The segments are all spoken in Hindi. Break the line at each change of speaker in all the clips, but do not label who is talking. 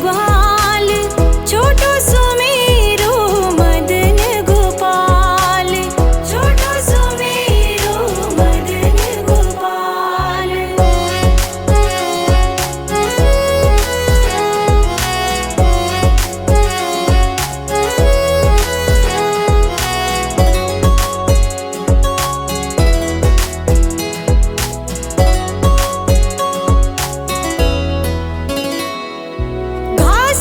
ग्वाल, छोटो सुमेरो मदन गोपाल, छोटो सुमेरो मदन गोपाल। घाट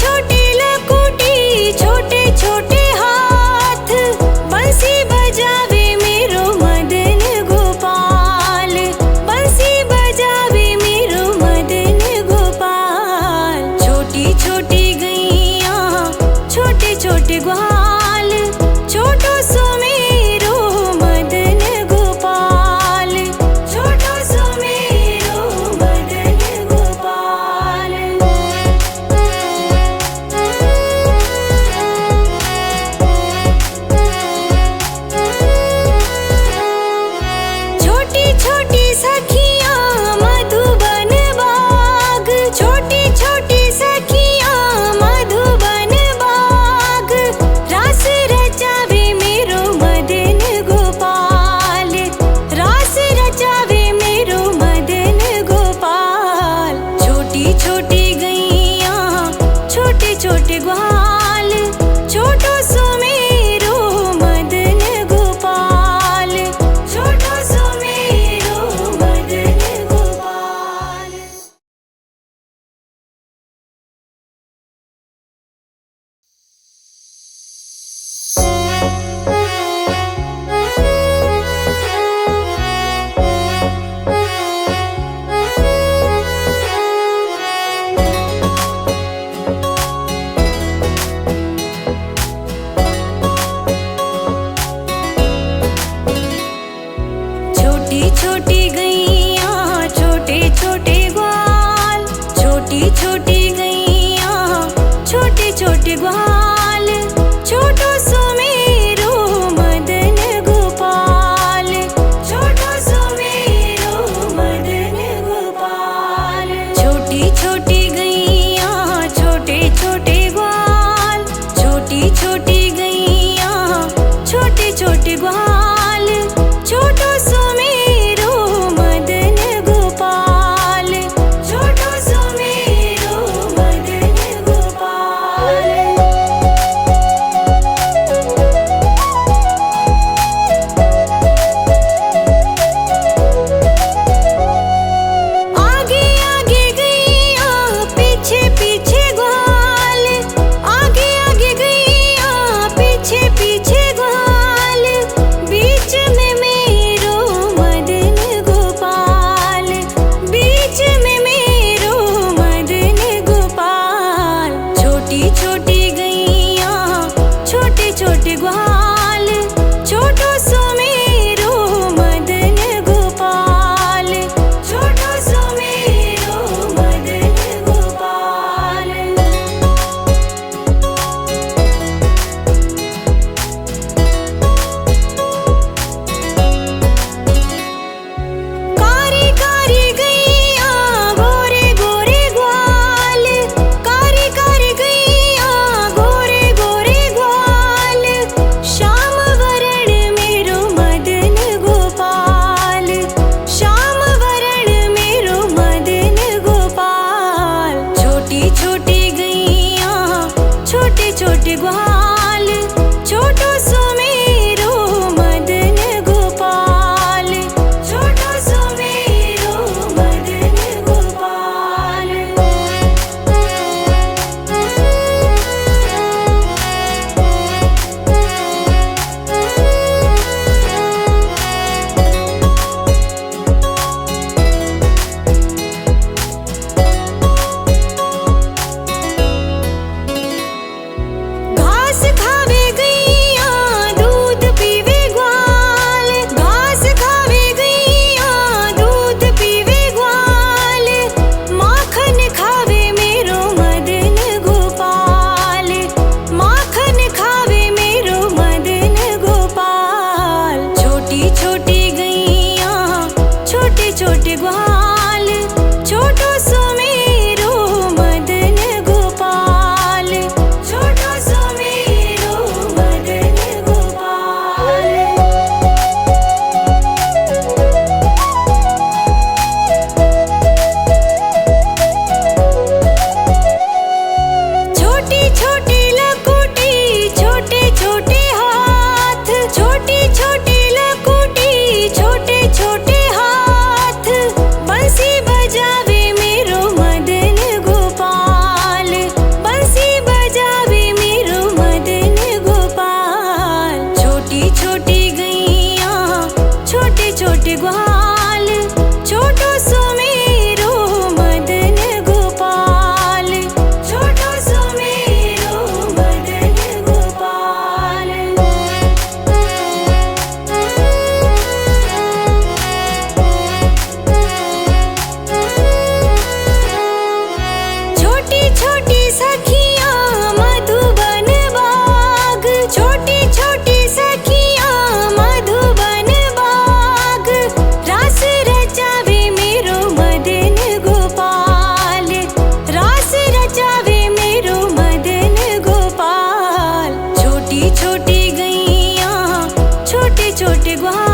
छोटी लकुटी छोटे छोटे हाथ, बंसी बजावे मेरो मदन गोपाल, बंसी बजावे मेरो मदन गोपाल। छोटी छोटी गैया छोटे छोटे ग्वाल, छोटो सो मेरो मदन गोपाल, छोटो सो मेरो मदन गोपाल। छोटी छोटी सखियाँ मधुबन बाग, छोटी छोटी सखियाँ मधुबन बाग, रास रचावे मेरो मदन गोपाल, रास रचावे मेरो मदन गोपाल। छोटी छोटी गैया छोटे छोटे ग्वाल, छोटो सो मेरो मदन गोपाल, छोटो सो मेरो मदन गोपाल। छोटी छोटी गैया छोटे छोटे ग्वाल, छोटी छोटी गैया छोटे छोटे ग्वाल, छोटो सो मेरो मदन गोपाल, छोटो सो मेरो मदन गोपाल। छोटी छोटी गैया छोटे छोटे ग्वाल, छोटी छोटी गैया छोटे छोटे ग्वाल, छोटो सो मेरो मदन गोपाल, छोटो सो मेरो मदन गोपाल। आगे आगे गैया पीछे पीछे ग्वाल, आगे आगे गैया पीछे पीछे ग्वाल, बीच में मेरो मदन गोपाल, बीच में मेरो मदन गोपाल। छोटी छोटी गैया छोटे छोटे ग्वाल, छोटो सो मेरो मदन गोपाल, छोटो सो मेरो मदन गोपाल। कारी कारी गैया गोरे गोरे ग्वाल, कारी कारी गैया गोरे गोरे ग्वाल, श्याम वरण मेरो मदन गोपाल, श्याम वरण मेरो मदन गोपाल। छोटी छोटी गैया छोटे छोटे ग्वाल, छोटो सो मेरो मदन गोपाल, छोटो सो मेरो मदन गोपाल। घास छोटे ग्वाल।